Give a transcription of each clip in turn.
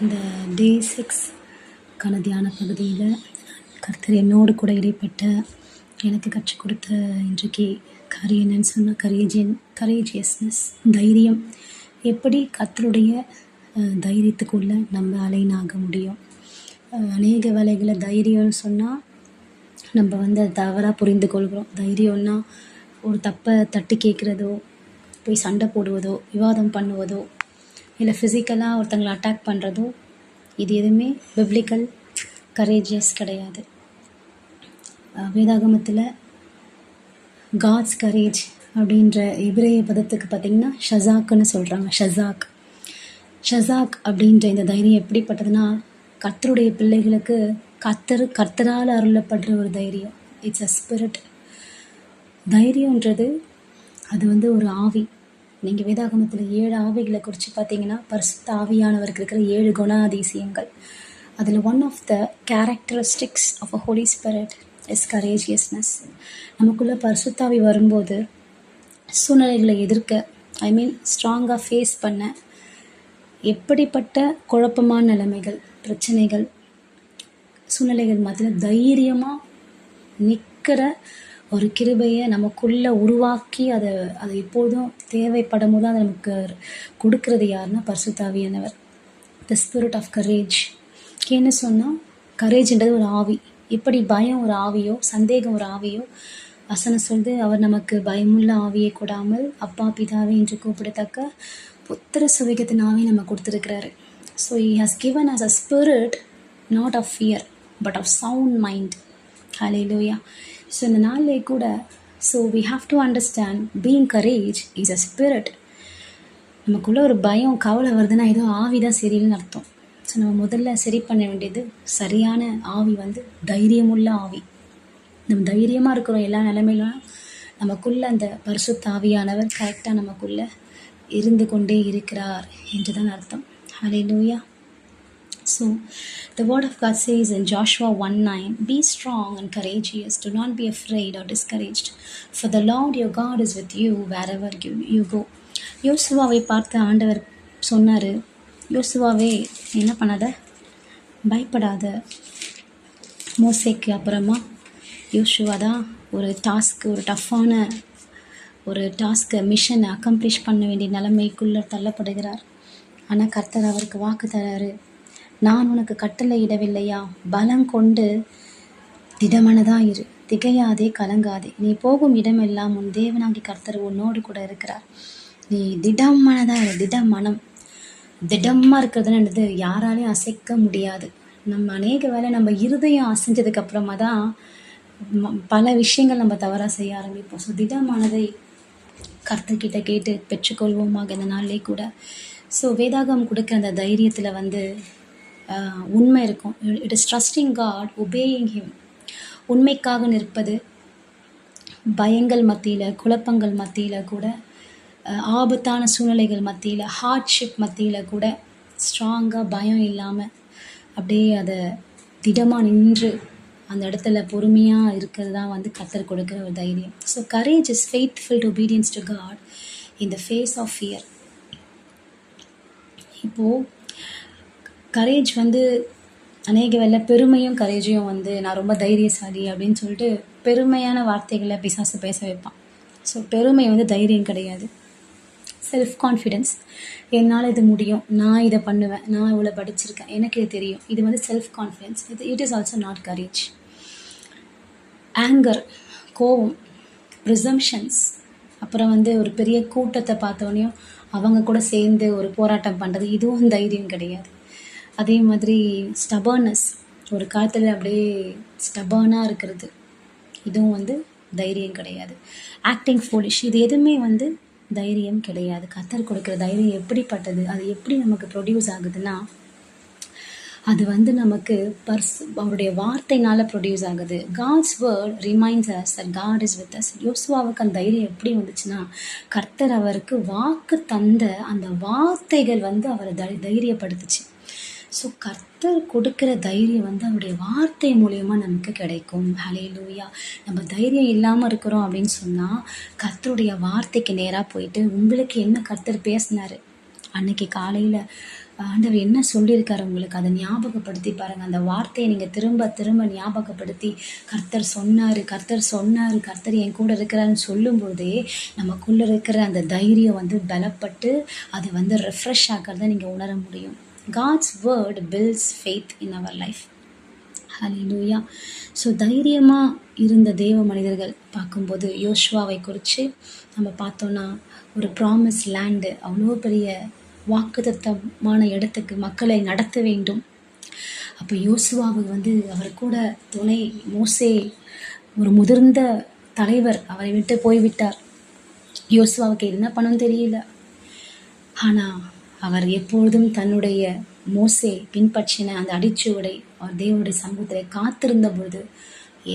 இந்த டே 6க்கான தியான பகுதியில் கர்த்தர் என்னோடு கூட இடைப்பட்ட எனக்கு கற்றுக் கொடுத்த இன்றைக்கு காரியம் என்னன்னு சொன்னால் கரேஜியஸ்னஸ், தைரியம். எப்படி கர்த்தருடைய தைரியத்துக்குள்ளே நம்ம அலைனாக முடியும். அநேக வேலைகளில் தைரியம்னு சொன்னால் நம்ம அதை தவறாக புரிந்து கொள்கிறோம். தைரியம்னா ஒரு தப்பை தட்டி கேட்குறதோ, போய் சண்டை போடுவதோ, விவாதம் பண்ணுவதோ, இல்லை ஃபிசிக்கலாக ஒருத்தங்களை அட்டாக் பண்ணுறதோ, இது எதுவுமே பிப்ளிக்கல் கரேஜியஸ் கிடையாது. வேதாகமத்தில் காட்ஸ் கரேஜ் அப்படின்ற எபிரேய பதத்துக்கு பார்த்திங்கன்னா ஷசாக்குன்னு சொல்கிறாங்க. ஷசாக் அப்படின்ற இந்த தைரியம் எப்படிப்பட்டதுன்னா, கர்த்தருடைய பிள்ளைகளுக்கு கர்த்தரால் அருளப்படுற ஒரு தைரியம். It's a spirit. தைரியன்றது அது ஒரு ஆவி. நீங்கள் வேதாகமத்தில் 7 ஆவிகளை குறித்து பார்த்தீங்கன்னா, பரிசுத்த ஆவியானவருக்கு இருக்கிற 7 குணாதிசயங்கள். அதில் one of the characteristics of a holy spirit is courageousness. நமக்குள்ளே பரிசுத்தாவி வரும்போது சூழ்நிலைகளை எதிர்க்க, ஸ்ட்ராங்காக ஃபேஸ் பண்ண, எப்படிப்பட்ட குழப்பமான நிலைமைகள், பிரச்சனைகள், சூழ்நிலைகள் மத்தியில் தைரியமாக நிற்கிற ஒரு கிருபையை நமக்குள்ளே உருவாக்கி அதை எப்போதும் தேவைப்படும் போது அதை நமக்கு கொடுக்கறது யாருன்னா பரிசுத்தாவியானவர். The spirit of courage. ஏன்னு சொன்னால் கரேஜ்ன்றது ஒரு ஆவி. எப்படி பயம் ஒரு ஆவியோ, சந்தேகம் ஒரு ஆவியோ, வசனம் சொல்லுது, அவர் நமக்கு பயமுள்ள ஆவியை கொடாமல் அப்பா பிதாவே என்று கூப்பிடத்தக்க புத்திர சுவிகத்தின் ஆவியை நம்ம கொடுத்துருக்கிறாரு. So he has given us a spirit not of fear but of sound mind. Hallelujah. So இந்த நாளிலே கூட we have to understand being courage is a spirit. நமக்குள்ளே ஒரு பயம், கவலை வருதுன்னா ஏதோ ஆவி தான் சரியில்லைன்னு அர்த்தம். ஸோ நம்ம முதல்ல சரி பண்ண வேண்டியது சரியான ஆவி தைரியமுள்ள ஆவி. நம்ம தைரியமாக இருக்கிறோம் எல்லா நிலைமையிலும். நமக்குள்ளே அந்த பரிசுத்த ஆவியானவர் கரெக்டாக நமக்குள்ளே இருந்து கொண்டே இருக்கிறார் என்று தான் அர்த்தம். ஹல்லேலூயா. So, the word of God says in Joshua 1:9, "Be strong and courageous, do not be afraid or discouraged, for the Lord your God is with you wherever you go." யோசுவாவை பார்த்து ஆண்டவர் சொன்னார், யோசுவாவே என்ன பண்ணாத, பயப்படாத. மோசேக்கு அப்புறமா யோசுவா தான் ஒரு டஃப்பான ஒரு மிஷனை அக்கம்ப்ளிஷ் பண்ண வேண்டிய நிலைமைக்குள்ளே தள்ளப்படுகிறார். ஆனால் கர்த்தர் அவருக்கு வாக்கு தராரு, நான் உனக்கு கட்டளை இடவில்லையா, பலம் கொண்டு திடமனதாக இரு, திகையாதே, கலங்காதே, நீ போகும் இடமெல்லாம் உன் தேவனாகி கர்த்தர் உன்னோடு கூட இருக்கிறார். நீ திடமனதாக இரு. திடமாக இருக்கிறதுன்றது யாராலையும் அசைக்க முடியாது. நம்ம அநேக வேலை நம்ம இருதயம் அசைஞ்சதுக்கு அப்புறமா தான் பல விஷயங்கள் நம்ம தவறாக செய்ய ஆரம்பிப்போம். ஸோ திடமானதை கர்த்தர்கிட்ட கேட்டு பெற்றுக்கொள்வோமாக இந்த நாளிலே கூட. ஸோ வேதாகம் கொடுக்குற அந்த தைரியத்தில் உண்மை இருக்கும். It is trusting God, obeying him. உண்மைக்காக நிற்பது. பயங்கள் மத்தியில், குழப்பங்கள் மத்தியில் கூட, ஆபத்தான சூழ்நிலைகள் மத்தியில், ஹார்ட்ஷிப் மத்தியில் கூட ஸ்ட்ராங்காக பயம் இல்லாமல் அப்படியே அதை திடமாக நின்று அந்த இடத்துல பொறுமையாக இருக்கிறது தான் கர்த்தர் கொடுக்குற ஒரு தைரியம். So courage is faithful obedience to God in the face of fear. இப்போது கரேஜ் அநேக வேலை பெருமையும் கரேஜையும் நான் ரொம்ப தைரியசாலி அப்படின்னு சொல்லிட்டு பெருமையான வார்த்தைகளை பிசாசு பேச வைப்பான். ஸோ பெருமை தைரியம் கிடையாது. செல்ஃப் கான்ஃபிடென்ஸ், என்னால் இது முடியும், நான் இதை பண்ணுவேன், நான் இவ்வளோ படிச்சிருக்கேன், எனக்கு இது தெரியும், இது self confidence. It is also not courage. Anger, கோவம், ப்ரிசம்ஷன்ஸ், அப்புறம் ஒரு பெரிய கூட்டத்தை பார்த்தோன்னையும் அவங்க கூட சேர்ந்து ஒரு போராட்டம் பண்ணுறது, இதுவும் தைரியம் கிடையாது. அதே மாதிரி ஸ்டபர்னஸ், ஒரு காலத்தில் அப்படியே ஸ்டபர்னாக இருக்கிறது, இதுவும் தைரியம் கிடையாது. ஆக்டிங் ஃபூலிஷ், இது எதுவுமே தைரியம் கிடையாது. கர்த்தர் கொடுக்குற தைரியம் எப்படிப்பட்டது, அது எப்படி நமக்கு ப்ரொடியூஸ் ஆகுதுன்னா, அது நமக்கு அவருடைய வார்த்தைனால ப்ரொடியூஸ் ஆகுது. God's word reminds us that God is with us. யோசுவாவுக்கு அந்த தைரியம் எப்படி வந்துச்சுன்னா, கர்த்தர் அவருக்கு வாக்கு தந்த அந்த வார்த்தைகள் அவரை தைரியப்படுத்துச்சு. ஸோ கர்த்தர் கொடுக்குற தைரியம் அவருடைய வார்த்தை மூலயமா நமக்கு கிடைக்கும். ஹல்லேலூயா. நம்ம தைரியம் இல்லாமல் இருக்கிறோம் அப்படின்னு சொன்னால் கர்த்தருடைய வார்த்தைக்கு நேராக போயிட்டு உங்களுக்கு என்ன கர்த்தர் பேசினார், அன்னைக்கு காலையில் ஆண்டவர் என்ன சொல்லியிருக்காரு உங்களுக்கு, அதை ஞாபகப்படுத்தி பாருங்கள். அந்த வார்த்தையை நீங்கள் திரும்ப திரும்ப ஞாபகப்படுத்தி கர்த்தர் சொன்னார், கர்த்தர் சொன்னார், கர்த்தர் என் கூட இருக்கிறாருன்னு சொல்லும்போதே நமக்குள்ளே இருக்கிற அந்த தைரியம் வந்து பலப்பட்டு அது வந்து ரெஃப்ரெஷ் ஆகிறத நீங்கள் உணர முடியும். God's word builds faith in our life. Hallelujah. So தைரியமாக இருந்த தேவ மனிதர்கள் பார்க்கும்போது யோசுவாவை குறித்து நம்ம பார்த்தோன்னா, ஒரு ப்ராமிஸ் லேண்டு, அவ்வளோ பெரிய வாக்குத்தத்தமான இடத்துக்கு மக்களை நடத்த வேண்டும். அப்போ யோசுவாவுக்கு வந்து அவர் கூட துணை மோசே, ஒரு முதிர்ந்த தலைவர், அவரை விட்டு போய்விட்டார். யோசுவாவுக்கு என்ன பண்ணணும்னு தெரியல. ஆனால் அவர் எப்பொழுதும் தன்னுடைய மோசே பின்பற்றின அந்த அடிச்சுவடை அவர் தேவனுடைய சமூகத்தில் காத்திருந்த பொழுது,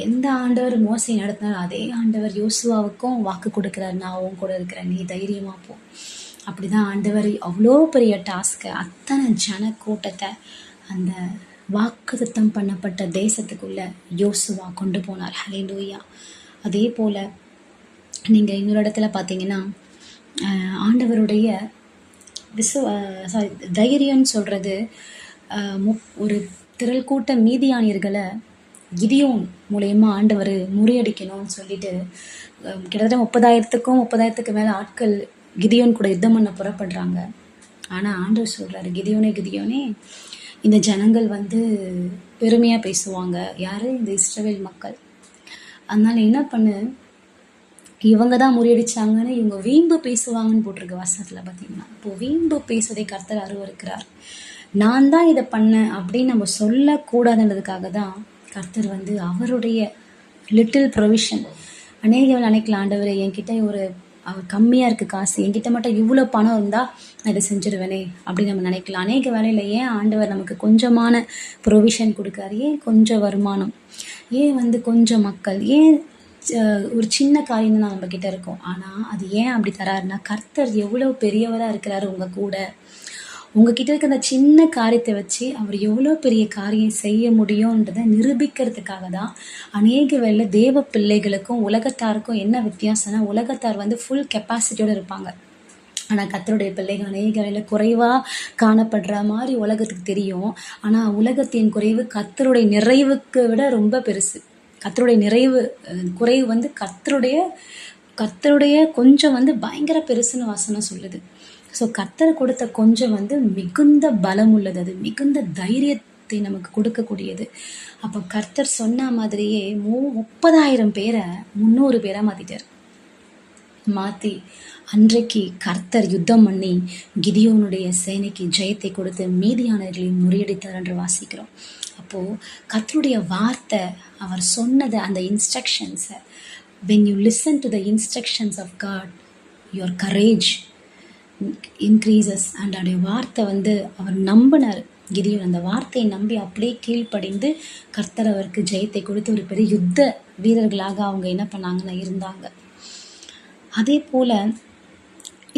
எந்த ஆண்டவர் மோசை நடத்தினார் அதே ஆண்டவர் யோசுவாவுக்கும் வாக்கு கொடுக்குறாரு, நான் உன் கூட இருக்கிறேன், நீ தைரியமாக போ. அப்படி தான் ஆண்டவர் அவ்வளோ பெரிய டாஸ்க்கை, அத்தனை ஜன கூட்டத்தை அந்த வாக்குத்தத்தம் பண்ணப்பட்ட தேசத்துக்குள்ள யோசுவா கொண்டு போனார். ஹல்லேலூயா. அதே போல் நீங்கள் இன்னொரு இடத்துல பார்த்தீங்கன்னா, ஆண்டவருடைய தைரியம்னு சொல்கிறது, ஒரு திரள் கூட்ட மீதியானியர்களை கிதியோன் மூலயமா ஆண்டவர் முறியடிக்கணும்னு சொல்லிட்டு கிட்டத்தட்ட 30,000க்கு மேலே ஆட்கள் கிதியோன் கூட யுத்தம் பண்ண புறப்படுறாங்க. ஆனால் ஆண்டவர் சொல்கிறாரு, கிதியோனே, இந்த ஜனங்கள் வந்து பெருமையாக பேசுவாங்க. யார்? இந்த இஸ்ரவேல் மக்கள். அதனால என்ன பண்ணு, இவங்க தான் முறியடிச்சாங்கன்னு இவங்க வீம்பு பேசுவாங்கன்னு போட்டிருக்கு வசனத்தில் பார்த்தீங்கன்னா. இப்போது வீம்பு பேசுவதை கர்த்தர் அருவருக்கிறார். நான் தான் இதை பண்ணேன் அப்படின்னு நம்ம சொல்லக்கூடாதுன்றதுக்காக தான் கர்த்தர் வந்து அவருடைய லிட்டில் ப்ரொவிஷன். அநேக நினைக்கலாம், ஆண்டவர் என்கிட்ட அவர் கம்மியாக இருக்குது காசு, என்கிட்ட மட்டும் இவ்வளோ பணம் இருந்தால் நான் இதை செஞ்சுருவேனே அப்படின்னு நம்ம நினைக்கலாம். அநேக வேலையில் ஏன் ஆண்டவர் நமக்கு கொஞ்சமான ப்ரொவிஷன் கொடுக்குறாரு? ஏன் கொஞ்சம் வருமானம்? ஏன் வந்து கொஞ்சம் மக்கள்? ஏன் ஒரு சின்ன காரியம் தான் நம்மக்கிட்ட இருக்கும்? ஆனால் அது ஏன் அப்படி தராருன்னா, கர்த்தர் எவ்வளோ பெரியவராக இருக்கிறாரு உங்கள் கூட. உங்ககிட்ட இருக்க அந்த சின்ன காரியத்தை வச்சு அவர் எவ்வளோ பெரிய காரியம் செய்ய முடியும்ன்றதை நிரூபிக்கிறதுக்காக தான். அநேக வேளை தேவ பிள்ளைகளுக்கும் உலகத்தாருக்கும் என்ன வித்தியாசம்னா, உலகத்தார் வந்து ஃபுல் கெப்பாசிட்டியோடு இருப்பாங்க. ஆனால் கர்த்தருடைய பிள்ளைகள் அநேக வேளை குறைவாக காணப்படுற மாதிரி உலகத்துக்கு தெரியும். ஆனால் உலகத்தின் குறைவு கர்த்தருடைய நிறைவுக்கு விட ரொம்ப பெருசு. கர்த்தருடைய குறைவு வந்து கர்த்தருடைய கொஞ்சம் வந்து பயங்கர பெருசுன்னு வசனம் சொல்லுது. ஸோ கர்த்தர் கொடுத்த கொஞ்சம் வந்து மிகுந்த பலம் உள்ளது, அது மிகுந்த தைரியத்தை நமக்கு கொடுக்கக்கூடியது. அப்போ கர்த்தர் சொன்ன மாதிரியே 30,000 பேரை 300 பேராக மாற்றி அன்றைக்கு கர்த்தர் யுத்தம் பண்ணி கிதியோனுடைய சேனைக்கு ஜெயத்தை கொடுத்து மீதியானவர்களையும் முறியடித்தார் என்று வாசிக்கிறோம். அப்போது கர்த்தருடைய வார்த்தை, அவர் சொன்னதை, அந்த இன்ஸ்ட்ரக்ஷன்ஸை, when you listen to the instructions of God, your courage increases. and அவருடைய வார்த்தை வந்து அவர் நம்பினார். கிதியோன் அந்த வார்த்தையை நம்பி அப்படியே கீழ்ப்படிந்து கர்த்தர் அவருக்கு ஜெயத்தை கொடுத்து ஒரு பெரிய யுத்த வீரர்களாக அவங்க என்ன பண்ணாங்கன்னா இருந்தாங்க. அதே போல்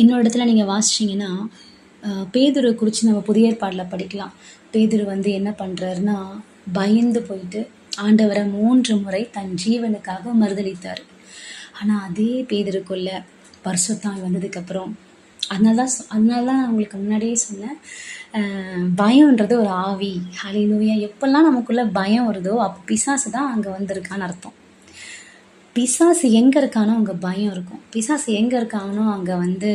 இன்னொரு இடத்துல நீங்கள் வாசிச்சிங்கன்னா, பேதுரு குறித்து நம்ம புதிய ஏற்பாடில் படிக்கலாம். பேதுரு வந்து என்ன பண்ணுறாருன்னா, பயந்து போயிட்டு ஆண்டவரை 3 முறை தன் ஜீவனுக்காக மறுதளித்தார். ஆனால் அதே பேதுருக்குள்ள பரிசுத்த ஆவி வந்ததுக்கப்புறம், அதனால தான் நான் உங்களுக்கு முன்னாடியே சொன்னேன், பயம்ன்றது ஒரு ஆவி. ஹல்லேலூயா. எப்பெல்லாம் நமக்குள்ளே பயம் வருதோ அப்போ பிசாசு தான் அங்கே வந்திருக்கான்னு அர்த்தம். பிசாசு எங்கே இருக்கானோ அங்கே பயம் இருக்கும். பிசாசு எங்கே இருக்கானோ அங்கே வந்து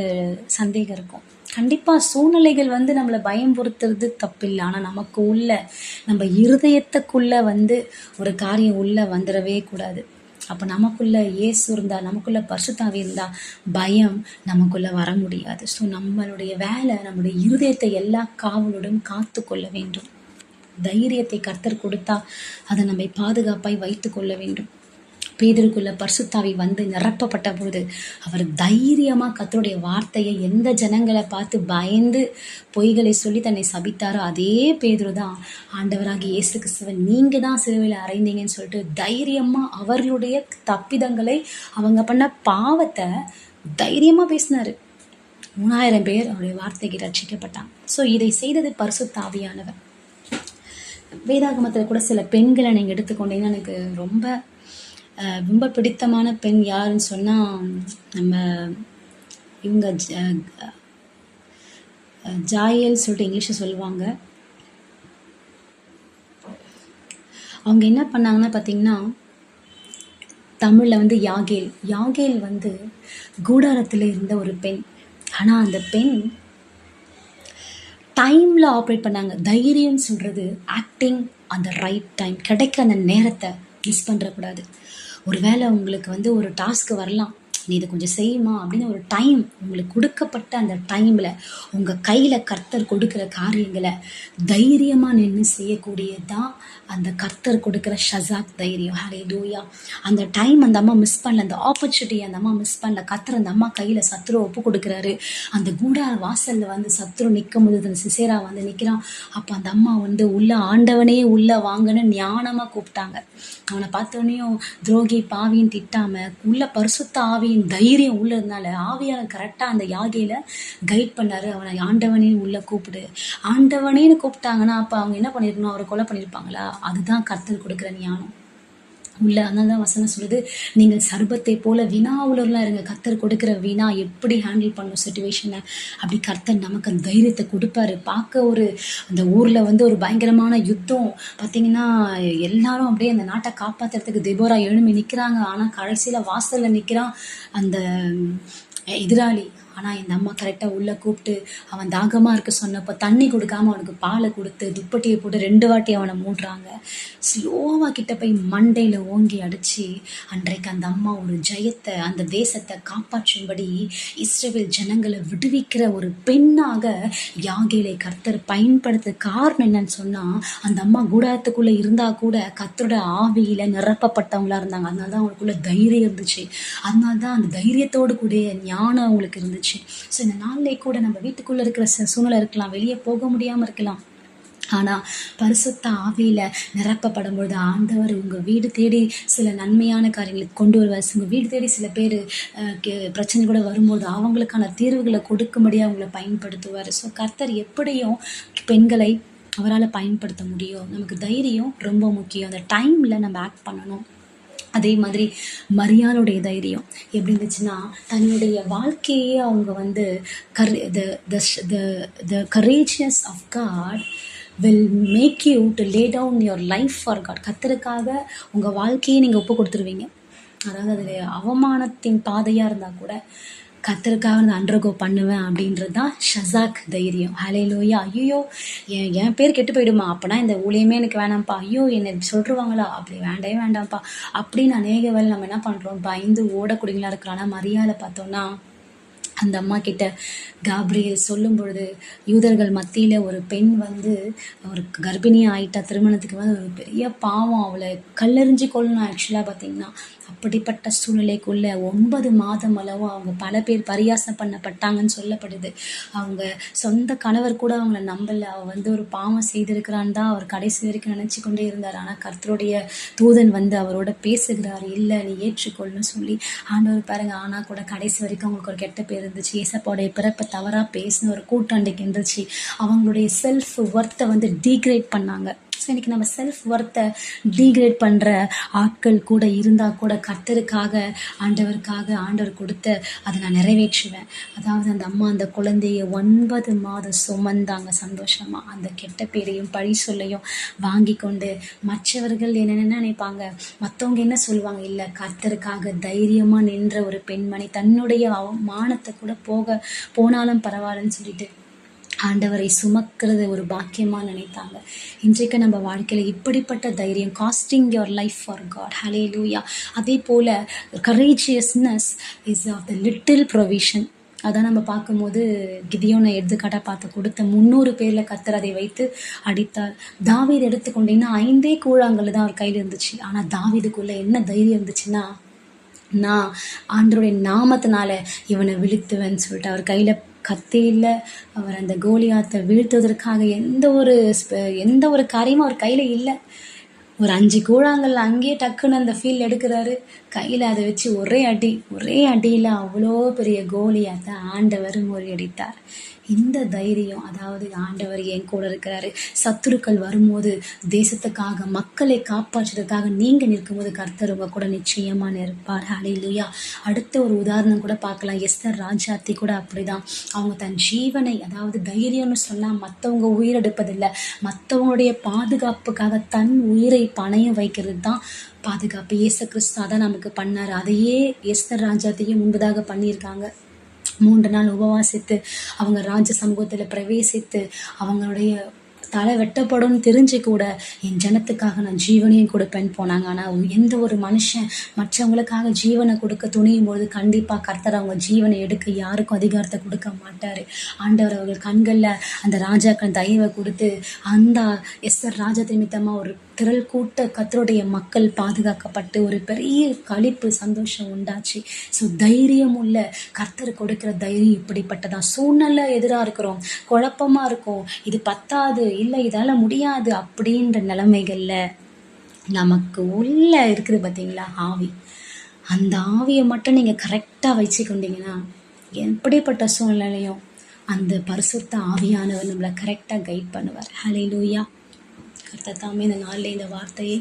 சந்தேகம் இருக்கும். கண்டிப்பாக சூழ்நிலைகள் வந்து நம்மளை பயம் பொறுத்துறது தப்பில்லை. ஆனால் நமக்கு நம்ம இருதயத்துக்குள்ளே வந்து ஒரு காரியம் உள்ளே வந்துடவே கூடாது. அப்போ நமக்குள்ளே இயேசு இருந்தால், நமக்குள்ளே பரிசுத்த ஆவி இருந்தால் பயம் நமக்குள்ளே வர முடியாது. ஸோ நம்மளுடைய வேலை, நம்முடைய இருதயத்தை எல்லா காவலுடன் காத்து கொள்ள வேண்டும். தைரியத்தை கர்த்தர் கொடுத்தா அதை நம்மை பாதுகாப்பாய் வைத்து கொள்ள வேண்டும். பேதுருக்குள்ள பரிசுத்த ஆவி வந்து நிரப்பப்பட்ட பொழுது அவர் தைரியமாக கர்த்தருடைய வார்த்தையை, எந்த ஜனங்களை பார்த்து பயந்து பொய்களை சொல்லி தன்னை சபித்தாரோ அதே பேதுரு தான் ஆண்டவராகிய இயேசு கிறிஸ்துவை நீங்கள் தான் சிலுவையில் அறைந்தீங்கன்னு சொல்லிட்டு தைரியமாக அவர்களுடைய தப்பிதங்களை, அவங்க பண்ண பாவத்தை தைரியமாக பேசினார். 3000 பேர் அவருடைய வார்த்தைக்கு ரட்சிக்கப்பட்டாங்க. ஸோ இதை செய்தது பரிசுத்த ஆவியானவர். வேதாகமத்தில் கூட சில பெண்களை நீங்கள் எடுத்துக்கொண்டீங்கன்னா எனக்கு ரொம்ப பிடித்தமான பெண் யாருன்னு சொன்னால், நம்ம இவங்க ஜாயல் சொல்லிட்டு இங்கிலீஷில் சொல்லுவாங்க. அவங்க என்ன பண்ணாங்கன்னா பார்த்தீங்கன்னா, தமிழில் வந்து யாகேல். யாகேல் வந்து கூடாரத்தில் இருந்த ஒரு பெண். ஆனால் அந்த பெண் டைமில் ஆப்ரேட் பண்ணாங்க. தைரியம் சொல்கிறது ஆக்டிங் அந்த ரைட் டைம். கிடைக்கிற அந்த நேரத்தை மிஸ் பண்ணுறக்கூடாது. ஒரு வேளை உங்களுக்கு வந்து ஒரு டாஸ்க்கு வரலாம், நீ இதை கொஞ்சம் செய்யுமா அப்படின்னு ஒரு டைம் உங்களுக்கு கொடுக்கப்பட்ட அந்த டைமில் உங்கள் கையில் கர்த்தர் கொடுக்குற காரியங்களை தைரியமாக நின்று செய்யக்கூடியது தான் அந்த கர்த்தர் கொடுக்குற ஷசாக் தைரியம். ஹல்லேலூயா. அந்த டைம் அந்த அம்மா மிஸ் பண்ணல, அந்த ஆப்பர்ச்சுனிட்டியை அந்த அம்மா மிஸ் பண்ணல. கர்த்தர் அந்த அம்மா கையில் சத்ரு ஒப்பு கொடுக்குறாரு. அந்த கூடார வாசலில் வந்து சத்ரு நிற்கும் போது அந்த சிசேரா வந்து நிற்கிறான். அப்போ அந்த அம்மா வந்து உள்ள ஆண்டவனே உள்ள வாங்கன்னு ஞானமாக கூப்பிட்டாங்க. அவனை பார்த்தோன்னையும் துரோகி பாவின்னு திட்டாம உள்ள பரிசுத்த ஆவியின் தைரியம் உள்ள இருந்தால ஆவியாளர் கரெக்டாக அந்த யாகையில கைட் பண்ணாரு. அவனை ஆண்டவனே உள்ள கூப்பிடு. ஆண்டவனேன்னு கூப்பிட்டாங்கன்னா அப்போ அவங்க என்ன பண்ணியிருக்கணும், அவரை கொலை பண்ணியிருப்பாங்களா? அதுதான் கர்த்தர் கொடுக்குற ஞானம் உள்ள. அதனால தான் வசனம் சொல்லுது, நீங்கள் சர்பத்தை போல வினா உலர்லாம் இருங்க. கர்த்தர் கொடுக்குற வினா எப்படி ஹேண்டில் பண்ணும் சுச்சுவேஷனை, அப்படி கர்த்தர் நமக்கு அந்த தைரியத்தை கொடுப்பாரு. பார்க்க ஒரு அந்த ஊரில் வந்து ஒரு பயங்கரமான யுத்தம் பார்த்தீங்கன்னா, எல்லாரும் அப்படியே அந்த நாட்டை காப்பாற்றுறதுக்கு தெபோரா எழும்பி நிற்கிறாங்க. ஆனால் கடைசியில் வாசலில் நிற்கிறான் அந்த எதிராளி. ஆனால் இந்த அம்மா கரெக்டாக உள்ளே கூப்பிட்டு அவன் தாகமாக இருக்க சொன்னப்போ தண்ணி கொடுக்காம அவனுக்கு பாலை கொடுத்து துப்பட்டியை போட்டு 2 வாட்டி அவனை மூடுறாங்க. ஸ்லோவாக கிட்ட போய் மண்டையில் ஓங்கி அடித்து அன்றைக்கு அந்த அம்மா ஒரு ஜெயத்தை அந்த தேசத்தை காப்பாற்றும்படி இஸ்ரவேல் ஜனங்களை விடுவிக்கிற ஒரு பெண்ணாக யாகேலை கர்த்தர் பயன்படுத்த காரணம் என்னன்னு சொன்னால், அந்த அம்மா கூடாரத்துக்குள்ளே இருந்தால் கூட கர்த்தரோட ஆவியில் நிரப்பப்பட்டவங்களா இருந்தாங்க. அதனால தான் அவங்களுக்குள்ள தைரியம் இருந்துச்சு. அதனால தான் அந்த தைரியத்தோடு கூடிய ஞானம் அவங்களுக்கு இருந்துச்சு. ஸோ இந்த நாளிலே கூட நம்ம வீட்டுக்குள்ளே இருக்கிற சூழ்நிலை இருக்கலாம், வெளியே போக முடியாமல் இருக்கலாம். ஆனால் பரிசுத்த ஆவியில் நிரப்பப்படும் பொழுது ஆண்டவர் உங்கள் வீடு தேடி சில நன்மையான காரியங்களுக்கு கொண்டு வருவார். உங்கள் வீடு தேடி சில பேர் பிரச்சனை கூட வரும்போது அவங்களுக்கான தீர்வுகளை கொடுக்கும்படியாக அவங்கள பயன்படுத்துவார். ஸோ கர்த்தர் எப்படியும் பெண்களை அவரால் பயன்படுத்த முடியும். நமக்கு தைரியம் ரொம்ப முக்கியம். அந்த டைமில் நம்ம ஆக்ட் பண்ணணும். அதே மாதிரி மரியாளுடைய தைரியம் எப்படி இருந்துச்சுன்னா, தன்னுடைய வாழ்க்கையே அவங்க வந்து the courageous of God will make you to lay down your life for God. கர்த்தருக்காக உங்கள் வாழ்க்கையை நீங்கள் ஒப்பு கொடுத்துருவீங்க. அதாவது அது அவமானத்தின் பாதையாக இருந்தால் கூட கர்த்தருக்காக நான் அண்டர்கோ பண்ணுவேன் அப்படின்றது தான் ஷசாக் தைரியம். ஹல்லேலூயா. ஐயோ என் பேர் கெட்டு போயிடுமா, அப்போனா இந்த ஊழியமே எனக்கு வேணாம்ப்பா, ஐயோ என்னை சொல்லிருவாங்களா, அப்படி வேண்டவே வேண்டாம்ப்பா அப்படின்னு அநேக வேலை நம்ம என்ன பண்ணுறோம், பயந்து ஓடக்கூடியங்களா இருக்கிறோம். ஆனால் மரியாதை பார்த்தோன்னா அந்த அம்மா கிட்ட காப்ரியேல் சொல்லும் பொழுது, யூதர்கள் மத்தியில் ஒரு பெண் வந்து ஒரு கர்ப்பிணியாக ஆயிட்டா, திருமணத்துக்கு வந்து ஒரு பெரிய பாவம், அவளை கல்லெறிஞ்சு கொள்ளணும் ஆக்சுவலாக பார்த்தீங்கன்னா. அப்படிப்பட்ட சூழ்நிலைக்குள்ளே 9 மாதம் அளவும் அவங்க பல பேர் பரியாசம் பண்ணப்பட்டாங்கன்னு சொல்லப்படுது. அவங்க சொந்த கணவர் கூட அவங்கள நம்பலை. அவள் வந்து ஒரு பாவம் செய்திருக்கிறான்னு தான் அவர் கடைசி வரைக்கும் நினச்சி கொண்டே இருந்தார். ஆனால் கர்த்தருடைய தூதன் வந்து அவரோட பேசுகிறார், இல்லை நீ ஏற்றுக்கொள்ளுன்னு சொல்லி. ஆண்டவர் பாருங்க, ஆனால் கூட கடைசி வரைக்கும் அவங்களுக்கு ஒரு கெட்ட பேர் இருந்துச்சு. ஏசப்பாவுடைய பிறப்பை தவறாக பேசின ஒரு கூட்டாண்டிக்கு இருந்துச்சு. அவங்களுடைய செல்ஃப் ஒர்த்தை வந்து டீக்ரேட் பண்ணாங்க. ஸோ இன்றைக்கி நம்ம செல்ஃப் ஒர்த்தை டீக்ரேட் பண்ணுற ஆட்கள் கூட இருந்தால் கூட கர்த்தருக்காக ஆண்டவர் கொடுத்த அதை நான் நிறைவேற்றுவேன். அதாவது அந்த அம்மா அந்த குழந்தைய 9 மாதம் சுமந்தாங்க சந்தோஷமாக. அந்த கெட்ட பேரையும் பழி சொல்லையும் வாங்கி கொண்டு மற்றவர்கள் என்னென்ன நினைப்பாங்க, மற்றவங்க என்ன சொல்லுவாங்க, இல்லை கர்த்தருக்காக தைரியமாக நின்ற ஒரு பெண்மணி தன்னுடைய மானத்தை கூட போனாலும் பரவாயில்லன்னு சொல்லிட்டு ஆண்டவரை சுமக்கிறது ஒரு பாக்கியமாக நினைத்தாங்க. இன்றைக்கு நம்ம வாழ்க்கையில் இப்படிப்பட்ட தைரியம், casting your life for God. Hallelujah. அதே போல் courageousness is of the little provision. அதான் நம்ம பார்க்கும்போது கிதியோனை எடுத்துக்காட்டாக பார்த்து கொடுத்த 300 பேரில் கர்த்தர் அதை வைத்து அடித்தார். தாவீது எடுத்துக்கொண்டீங்கன்னா 5 கூழாங்கல் தான் அவர் கையில் இருந்துச்சு. ஆனால் தாவீதுக்குள்ளே என்ன தைரியம் இருந்துச்சுன்னா, நான் ஆண்டவருடைய நாமத்தினால இவனை விழித்துவேன்னு சொல்லிட்டு அவர் கையில் கத்தியில் அவர் அந்த கோலியாத்தை வீழ்த்துவதற்காக எந்த ஒரு காரியமும் அவர் கையில் இல்லை. ஒரு 5 கூழாங்கல் அங்கேயே டக்குன்னு அந்த ஃபீல்ட் எடுக்கிறாரு. கையில் அதை வச்சு ஒரே அடியில் அவ்வளோ பெரிய கோலியாத்தை ஆண்டவர் முறியடித்தார். இந்த தைரியம், அதாவது ஆண்டவர் என் கூட இருக்கிறாரு, சத்துருக்கள் வரும்போது தேசத்துக்காக மக்களை காப்பாற்றுறதுக்காக நீங்க நிற்கும்போது கர்த்தர் உங்க கூட நிச்சயமா நிற்பார். ஹல்லேலூயா. அடுத்த ஒரு உதாரணம் கூட பார்க்கலாம். எஸ்தர் ராஜாத்தி கூட அப்படிதான். அவங்க தன் ஜீவனை, அதாவது தைரியம்னு சொன்னா மற்றவங்க உயிரெடுப்பதில்லை, மற்றவங்களுடைய பாதுகாப்புக்காக தன் உயிரை பணையம் வைக்கிறது தான் பாதுகாப்பு. இயேசு கிறிஸ்து அதான் நமக்கு பண்ணார். அதையே எஸ்தர் ராஜாத்தையும் முன்பதாக பண்ணியிருக்காங்க. 3 நாள் உபவாசித்து அவங்க ராஜ சமூகத்தில் பிரவேசித்து அவங்களுடைய தலை வெட்டப்படும் தெரிஞ்சு கூட என் ஜனத்துக்காக நான் ஜீவனையும் கொடுப்பேன்னு போனாங்க. ஆனால் எந்த ஒரு மனுஷன் மற்றவங்களுக்காக ஜீவனை கொடுக்க துணியும் பொழுது கண்டிப்பாக கர்த்தர் அவங்க ஜீவனை எடுக்க யாருக்கும் அதிகாரத்தை கொடுக்க மாட்டார். ஆண்டவர் அவர்கள் கண்களில் அந்த ராஜாக்கள் தயவை கொடுத்து அந்த எஸ்தர் ராஜா நிமித்தமாக ஒரு திரள் கூட்ட கர்த்தருடைய மக்கள் பாதுகாக்கப்பட்டு ஒரு பெரிய களிப்பு சந்தோஷம் உண்டாச்சு. ஸோ தைரியம் உள்ள கர்த்தர் கொடுக்கிற தைரியம் இப்படிப்பட்டதான். சூழ்நிலை எதிராக இருக்கிறோம், குழப்பமாக இருக்கும், இது பத்தாது, இல்லை இதால் முடியாது அப்படின்ற நிலைமைகளில் நமக்கு உள்ள இருக்குது பார்த்தீங்களா ஆவி, அந்த ஆவியை மட்டும் நீங்கள் கரெக்டாக வச்சு கொண்டீங்கன்னா எப்படிப்பட்ட சூழ்நிலையும் அந்த பரிசுத்த ஆவியானவர் நம்மளை கரெக்டாக கைட் பண்ணுவார். ஹல்லேலூயா. கர்த்தர் தாமே இந்த நாளில் இந்த வார்த்தையை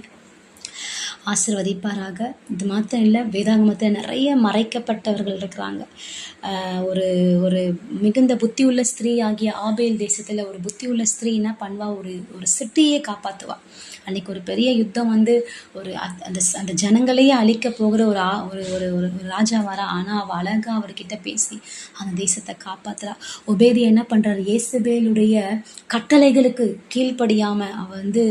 ஆசீர்வதிப்பாராக. இது மாத்திரம் இல்லை, வேதாகமத்தில் நிறைய மறைக்கப்பட்டவர்கள் இருக்கிறாங்க. ஒரு ஒரு மிகுந்த புத்தி உள்ள ஸ்திரீ ஆகிய ஆபேல் தேசத்தில் ஒரு புத்தி உள்ள ஸ்திரீ என்ன பண்ணுவா, ஒரு சிட்டியே காப்பாற்றுவா. அன்னைக்கு ஒரு பெரிய யுத்தம் வந்து ஒரு அந்த அந்த ஜனங்களையே அழிக்க போகிற ஒரு ஒரு ஒரு ராஜா வரா. ஆனால் அவள் அழகாக அவர்கிட்ட பேசி அந்த தேசத்தை காப்பாற்றுறா. ஒபேதியா என்ன பண்ணுறாரு, இயேசபேலுடைய கட்டளைகளுக்கு கீழ்ப்படியாமல் அவள் வந்து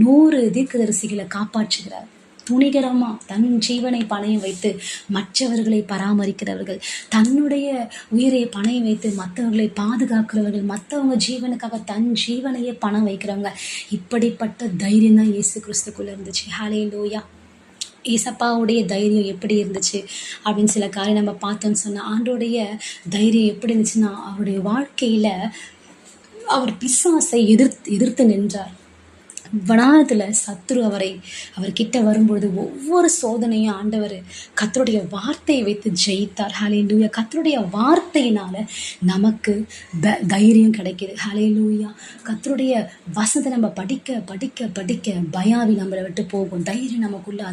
100 தீர்க்கதரிசிகளை காப்பாற்றுகிறார். துணிகரமாக தன் ஜீவனை பணையம் வைத்து மற்றவர்களை பராமரிக்கிறவர்கள், தன்னுடைய உயிரை பணையம் வைத்து மற்றவர்களை பாதுகாக்கிறவர்கள், மற்றவங்க ஜீவனுக்காக தன் ஜீவனையே பணம் வைக்கிறவங்க. இப்படிப்பட்ட தைரியம் தான் இயேசு கிறிஸ்துக்குள்ளே இருந்துச்சு. ஹல்லேலூயா. ஏசப்பாவுடைய தைரியம் எப்படி இருந்துச்சு அப்படின்னு சில காரியம் நம்ம பார்த்தோன்னு சொன்னால், ஆண்டோடைய தைரியம் எப்படி இருந்துச்சுன்னா, அவருடைய வாழ்க்கையில் அவர் பிசாசை எதிர்த்து நின்றார். வனாந்திரத்தில் சத்துரு அவர்கிட்ட வரும்பொழுது ஒவ்வொரு சோதனையும் ஆண்டவர் கர்த்தருடைய வார்த்தையை வைத்து ஜெயித்தார். ஹல்லேலூயா. கர்த்தருடைய வார்த்தையினால நமக்கு தைரியம் கிடைக்கிது. ஹல்லேலூயா. கர்த்தருடைய வசனத்தை நம்ம படிக்க படிக்க படிக்க பயாவி நம்மளை விட்டு போகும், தைரியம் நமக்குள்ள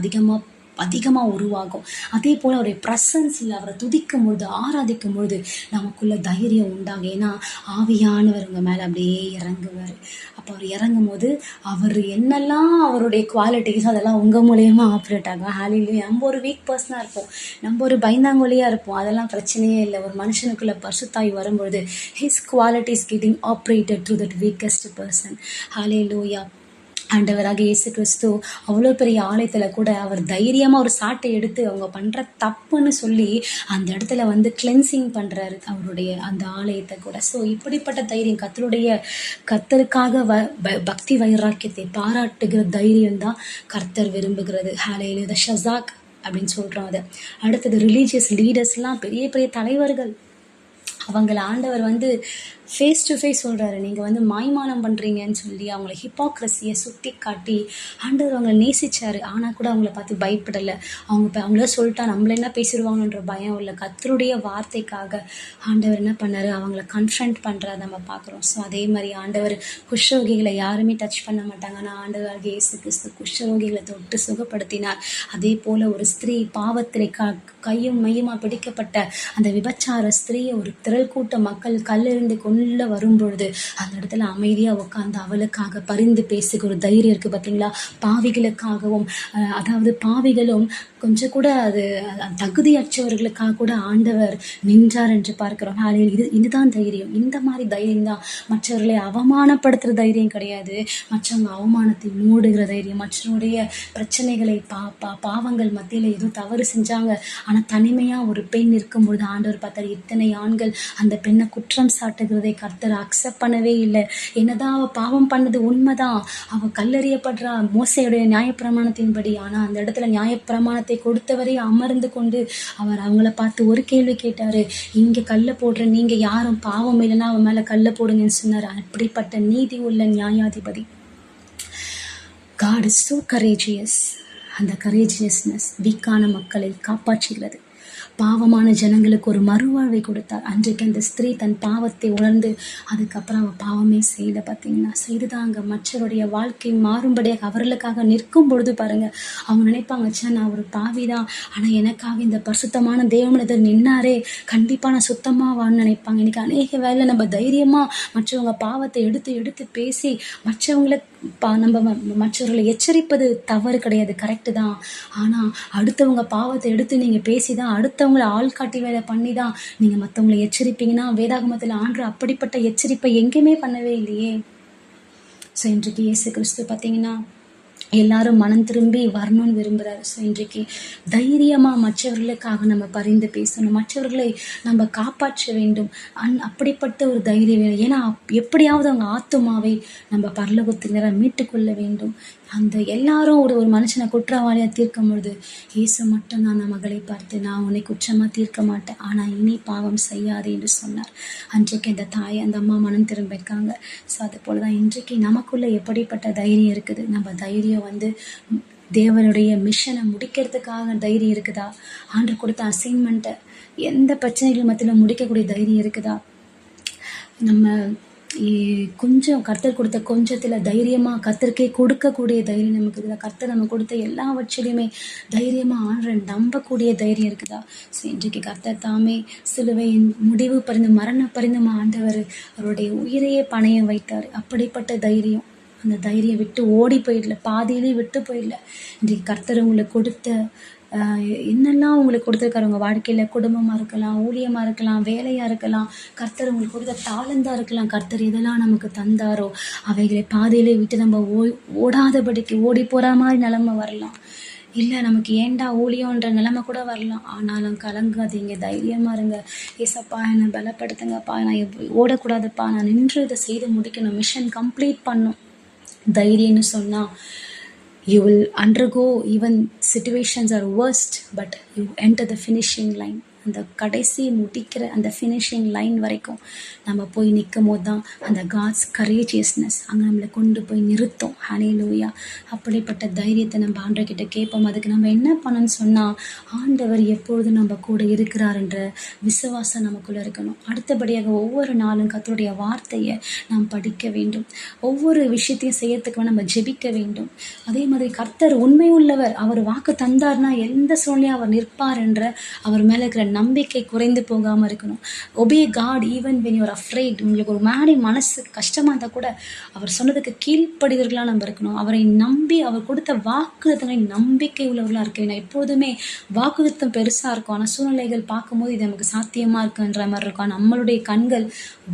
அதிகமாக உருவாகும். அதே போல் அவருடைய ப்ரெசன்ஸில் அவரை துதிக்கும் பொழுது ஆராதிக்கும் பொழுது நமக்குள்ள தைரியம் உண்டாகும். ஏன்னா ஆவியானவர் உங்கள் மேலே அப்படியே இறங்குவார். அப்போ அவர் இறங்கும் போது அவர் என்னெல்லாம் அவருடைய குவாலிட்டிஸ் அதெல்லாம் உங்கள் மூலயமா ஆப்ரேட் ஆகும். ஹல்லேலூயா. நம்ம ஒரு வீக் பர்சனாக இருப்போம், நம்ம ஒரு பயந்தாங்கொலியாக இருப்போம், அதெல்லாம் பிரச்சனையே இல்லை. ஒரு மனுஷனுக்குள்ள பரிசுத்தாய் வரும்பொழுது his qualities getting operated through that weakest person. Hallelujah. ஆண்டவராக இயேசு கிறிஸ்து அவ்வளோ பெரிய ஆலயத்தில் கூட அவர் தைரியமாக ஒரு சாட்டை எடுத்து அவங்க பண்ணுற தப்புன்னு சொல்லி அந்த இடத்துல வந்து கிளென்சிங் பண்ணுறாரு அவருடைய அந்த ஆலயத்தை கூட. ஸோ இப்படிப்பட்ட தைரியம் கர்த்தருக்காக பக்தி வைராக்கியத்தை பாராட்டுகிற தைரியம் தான் கர்த்தர் விரும்புகிறது. ஹல்லேலூயா. ஷசாக் அப்படின்னு சொல்கிறோம். அதை அடுத்தது ரிலீஜியஸ் லீடர்ஸ்லாம் பெரிய பெரிய தலைவர்கள், அவங்கள ஆண்டவர் வந்து ஃபேஸ் டு ஃபேஸ் சொல்கிறாரு, நீங்கள் வந்து மாய்மானம் பண்ணுறீங்கன்னு சொல்லி அவங்கள ஹிப்போக்ரஸியை சுட்டி காட்டி ஆண்டவர் அவங்கள நேசிச்சார். ஆனால் கூட அவங்கள பார்த்து பயப்படலை. அவங்கள சொல்லிட்டா நம்மள என்ன பேசிடுவாங்கன்ற பயம் இல்லை. கர்த்தருடைய வார்த்தைக்காக ஆண்டவர் என்ன பண்ணார், அவங்கள கன்ஃபரண்ட் பண்ணுறாரு நம்ம பார்க்குறோம். ஸோ அதே மாதிரி ஆண்டவர் குஷ்டரோகிகளை யாருமே டச் பண்ண மாட்டாங்க. ஆனால் ஆண்டவர் இயேசு கிறிஸ்து குஷ்டரோகிகளை தொட்டு சுகப்படுத்தினார். அதே போல் ஒரு ஸ்திரீ பாவத்திலே கையும் மையுமாக பிடிக்கப்பட்ட அந்த விபச்சார ஸ்திரீயை ஒரு திரள் கூட்ட மக்கள் கல்லெறிந்து கொள்ள வரும்பொழுது அந்த இடத்துல அமைதியாக உட்காந்து அவளுக்காக பரிந்து பேசுகிற ஒரு தைரியம் இருக்குது பார்த்தீங்களா. பாவிகளுக்காகவும், அதாவது பாவிகளும் கொஞ்சம் கூட அது தகுதியற்றவர்களுக்காக கூட ஆண்டவர் நின்றார் என்று பார்க்கிறோம். இதுதான் தைரியம். இந்த மாதிரி தைரியம் தான். மற்றவர்களை அவமானப்படுத்துகிற தைரியம் கிடையாது, மற்றவங்க அவமானத்தை மூடுகிற தைரியம். மற்றவருடைய பிரச்சனைகளை பாவங்கள் மத்தியில் ஏதோ தவறு செஞ்சாங்க, ஆனால் தனிமையாக ஒரு பெண் இருக்கும்பொழுது ஆண்டவர் பார்த்தார். இத்தனை ஆண்கள் அந்த பெண்ணை குற்றம் சாட்டுகிறதை கர்த்தர் அக்செப்ட் பண்ணவே இல்லை. என்னதான் அவள் பாவம் பண்ணது உண்மைதான், அவள் கல்லறியப்படுறா மோசையுடைய நியாயப்பிரமாணத்தின்படி. ஆனால் அந்த இடத்துல நியாயப்பிரமாணத்தை கொடுத்தவரே அமர்ந்து கொண்டு அவர் அவங்கள பார்த்து ஒரு கேள்வி கேட்டார், இங்கே கல்லை போடுற நீங்கள் யாரும் பாவம் இல்லைன்னா அவன் மேலே கல்லை போடுங்கன்னு சொன்னார். அப்படிப்பட்ட நீதி உள்ள நியாயாதிபதி. God is so courageous. அந்த கரேஜியஸ்னஸ் வீக்கான மக்களை காப்பாற்றுகிறது. பாவமான ஜனங்களுக்கு ஒரு மறுவாழ்வை கொடுத்தார். அன்றைக்கு அந்த ஸ்திரீ தன் பாவத்தை உணர்ந்து அதுக்கப்புறம் அவள் பாவமே செய்யல. பார்த்தீங்கன்னா இதுதான் அங்கே மற்றவருடைய வாழ்க்கை மாறும்படியாக அவர்களுக்காக நிற்கும் பொழுது பாருங்க, அவங்க நினைப்பாங்க, நான் ஒரு பாவி தான், ஆனால் எனக்காக இந்த பரிசுத்தமான தேவனிடத்தில் நின்னாரே, கண்டிப்பாக நான் சுத்தமாவான்னு நினைப்பாங்க. இன்னைக்கு அநேக வேலை நம்ம தைரியமாக மற்றவங்க பாவத்தை எடுத்து எடுத்து பேசி மற்றவங்களை நம்ம மற்றவர்களை எச்சரிப்பது தவறு கிடையாது, கரெக்டு தான். ஆனால் அடுத்தவங்க பாவத்தை எடுத்து நீங்கள் பேசி தான், அடுத்தவங்களை ஆள்காட்டி வேலை பண்ணி தான் நீங்கள் மற்றவங்களை எச்சரிப்பீங்கன்னா, வேதாகமத்தில் ஆண்டு அப்படிப்பட்ட எச்சரிப்பை எங்கேயுமே பண்ணவே இல்லையே. ஸோ இன்றைக்கு இயேசு கிறிஸ்து பார்த்தீங்கன்னா எல்லாரும் மனம் திரும்பி வரணும்னு விரும்புகிறாரு. ஸோ இன்றைக்கு தைரியமாக மற்றவர்களுக்காக நம்ம பரிந்து பேசணும், மற்றவர்களை நம்ம காப்பாற்ற வேண்டும். அப்படிப்பட்ட ஒரு தைரியம் வேணும். ஏன்னா எப்படியாவது அவங்க ஆத்துமாவை நம்ம பரலோகத்தினரை மீட்டுக்கொள்ள வேண்டும். அந்த எல்லாரும் ஒரு மனுஷனை குற்றவாளியாக தீர்க்கும் பொழுது இயேசு மட்டும்தான் அந்த மகளை பார்த்து, நான் உன்னை குற்றமாக தீர்க்க மாட்டேன், ஆனால் இனி பாவம் செய்யாதே என்று சொன்னார். அன்றைக்கு அந்த தாய் அந்த அம்மா மனம் திரும்பியிருக்காங்க. ஸோ அது போல தான் இன்றைக்கு நமக்குள்ளே எப்படிப்பட்ட தைரியம் இருக்குது? நம்ம தைரியம் தேவனுடைய மிஷனை முடிக்கிறதுக்காக தைரியம் இருக்குதா? ஆண்டவர் கொடுத்த அசைன்மெண்ட்டை எந்த பிரச்சனைகள் மத்தியில் முடிக்கக்கூடிய தைரியம் இருக்குதா? நம்ம கொஞ்சம் கர்த்தர் கொடுத்த கொஞ்சத்தில் தைரியமாக கர்த்தருக்கே கொடுக்கக்கூடிய தைரியம் நமக்கு இருக்குதா? கர்த்தர் நம்ம கொடுத்த எல்லாவற்றிலையுமே தைரியமாக ஆண்டவரை நம்பக்கூடிய தைரியம் இருக்குதா? ஸோ இன்றைக்கு கர்த்தர் தாமே சிலுவையின் முடிவு பரிந்து மரண பரிந்தும் ஆண்டவர் அவருடைய உயிரையே பணையம் வைத்தார். அப்படிப்பட்ட தைரியம், அந்த தைரியம் விட்டு ஓடி போயிடல, பாதியிலே விட்டு போயிடல. இன்றைக்கு கர்த்தர் உங்களுக்கு கொடுத்த என்னெல்லாம் உங்களுக்கு கொடுத்துருக்காரு உங்கள் வாழ்க்கையில், குடும்பமாக இருக்கலாம், ஊழியமாக இருக்கலாம், வேலையாக இருக்கலாம், கர்த்தர் உங்களுக்கு கொடுத்த தாளந்தாக இருக்கலாம். கர்த்தர் எதெல்லாம் நமக்கு தந்தாரோ அவைகளை பாதையிலே விட்டு நம்ம ஓடாதபடிக்கு ஓடி போகிற மாதிரி நிலைமை வரலாம். இல்லை நமக்கு ஏண்டா ஊழியன்ற நிலைமை கூட வரலாம். ஆனாலும் கலங்காதீங்க, தைரியமாக இருங்க. ஏசப்பா என்னை பலப்படுத்துங்கப்பா, நான் ஓடக்கூடாதுப்பா, நான் நின்று இதை செய்து முடிக்கணும், மிஷன் கம்ப்ளீட் பண்ணும். தைரியம்னு சொன்னால் you will undergo even situations are worst, but you enter the finishing line. அந்த கடைசி முடிக்கிற அந்த ஃபினிஷிங் லைன் வரைக்கும் நம்ம போய் நிற்கும் போது தான் அந்த காட்ஸ் கரேஜியஸ்னஸ் அங்கே நம்மளை கொண்டு போய் நிறுத்தும். ஹல்லேலூயா. அப்படிப்பட்ட தைரியத்தை நம்ம ஆண்டவர்கிட்ட கேட்போம். அதுக்கு நம்ம என்ன பண்ணணும்னு சொன்னால், ஆண்டவர் எப்பொழுதும் நம்ம கூட இருக்கிறார்ன்ற விசுவாசம் நமக்குள்ளே இருக்கணும். அடுத்தபடியாக ஒவ்வொரு நாளும் கர்த்தருடைய வார்த்தையை நாம் படிக்க வேண்டும். ஒவ்வொரு விஷயத்தையும் செய்யறதுக்கு நம்ம ஜெபிக்க வேண்டும். அதே மாதிரி கர்த்தர் உண்மை உள்ளவர், அவர் வாக்கு தந்தார்னா எந்த சூழ்நிலையும் அவர் நிற்பார் என்ற அவர் மேலே இருக்கிற நம்பிக்கை குறைந்து போகாமல் இருக்கணும். Obey God even when you are afraid. உங்களுக்கு ஒரு மாதிரி மனசு கஷ்டமாக இருந்தால் கூட அவர் சொன்னதுக்கு கீழ்ப்படிவர்களாக நம்ம இருக்கணும். அவரை நம்பி அவர் கொடுத்த வாக்குத்தங்களை நம்பிக்கை உள்ளவர்களாக இருக்க வேண்டும். எப்போதுமே வாக்குத்தம் பெருசாக இருக்கும், ஆனால் சூழ்நிலைகள் பார்க்கும்போது இது நமக்கு சாத்தியமாக இருக்குன்ற மாதிரி இருக்கும். ஆனால் நம்மளுடைய கண்கள்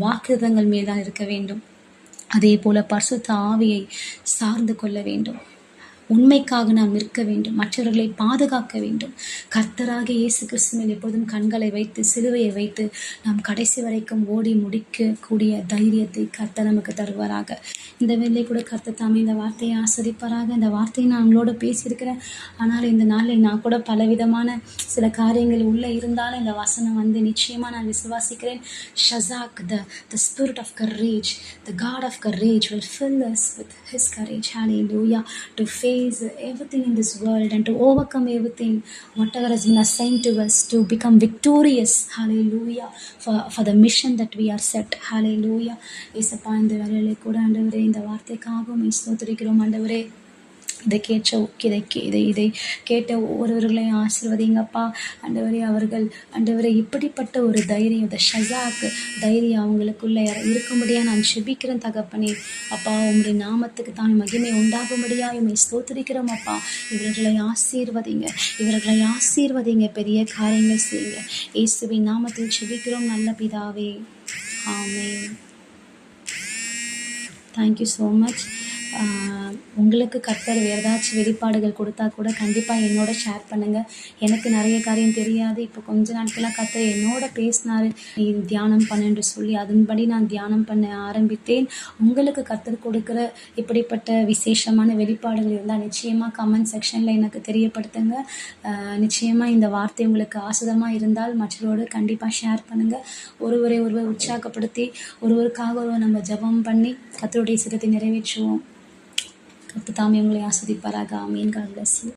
வாக்குத்தங்கள் மேல் தான் இருக்க வேண்டும். அதே போல் பரிசுத்த ஆவியை சார்ந்து கொள்ள வேண்டும். உண்மைக்காக நாம் நிற்க வேண்டும், மற்றவர்களை பாதுகாக்க வேண்டும். கர்த்தராக இயேசு கிறிஸ்து மேல் எப்போதும் கண்களை வைத்து சிலுவையை வைத்து நாம் கடைசி வரைக்கும் ஓடி முடிக்கக்கூடிய தைரியத்தை கர்த்தர் நமக்கு தருவாராக. இந்த வேலை கூட கர்த்தர் தாமே இந்த வார்த்தையை ஆஸ்வதிப்பாராக. இந்த வார்த்தையை நான் உங்களோட பேசியிருக்கிறேன். ஆனால் இந்த நாளில் நான் கூட பலவிதமான சில காரியங்கள் உள்ளே இருந்தாலும் இந்த வசனம் நிச்சயமாக நான் விசுவாசிக்கிறேன். ஷசாக், the spirit of courage, the God of courage will fill us with his courage. Hallelujah. To face everything in this world and to overcome everything whatever has been assigned to us, to become victorious. Hallelujah. For the mission that we are set. Hallelujah. இயேசுப்பா, இந்த வேளையிலே கூட ஆண்டவரே இந்த வார்த்தைக்காக உம்மை ஸ்தோத்திரிக்கிறோம். ஆண்டவரே இதை கேட்ட ஒவ்வொருவர்களையும் ஆசீர்வதிங்கப்பா. ஆண்டவரே அவர்கள் ஆண்டவரே இப்படிப்பட்ட ஒரு தைரியம், இந்த ஷசாக் தைரியம் அவங்களுக்குள்ளே இருக்கும்படியாக நான் செபிக்கிறேன் தகப்பனே. அப்பா, உம்முடைய நாமத்துக்கு தான் மகிமை உண்டாகும்படியாக உம்மை ஸ்தோத்திரிக்கிறோம் அப்பா. இவர்களை ஆசீர்வதிங்க, பெரிய காரியங்கள் செய்யுங்க. இயேசுவின் நாமத்தில் செபிக்கிறோம் நல்ல பிதாவே, ஆமென். Thank you so much. உங்களுக்கு கர்த்தர் வேறு ஏதாச்சும் வெளிப்பாடுகள் கொடுத்தா கூட கண்டிப்பாக என்னோட ஷேர் பண்ணுங்கள். எனக்கு நிறைய காரியம் தெரியாது. இப்போ கொஞ்ச நாட்களாக கர்த்தர் என்னோட பேசினார், நீ தியானம் பண்ணுன்னு சொல்லி அதன்படி நான் தியானம் பண்ண ஆரம்பித்தேன். உங்களுக்கு கர்த்தர் கொடுக்குற இப்படிப்பட்ட விசேஷமான வெளிப்பாடுகள் இருந்தால் நிச்சயமாக கமெண்ட் செக்ஷனில் எனக்கு தெரியப்படுத்துங்க. நிச்சயமாக இந்த வார்த்தை உங்களுக்கு ஆசுதமாக இருந்தால் மற்றவரோடு கண்டிப்பாக ஷேர் பண்ணுங்கள். ஒருவரை உற்சாகப்படுத்தி ஒருவருக்காக நம்ம ஜெபம் பண்ணி கர்த்தருடைய சித்தத்தை நிறைவேற்றுவோம். கர்த்தர் தாமே உங்களை ஆசீர்வதிப்பாராக. ஆமென். God bless you.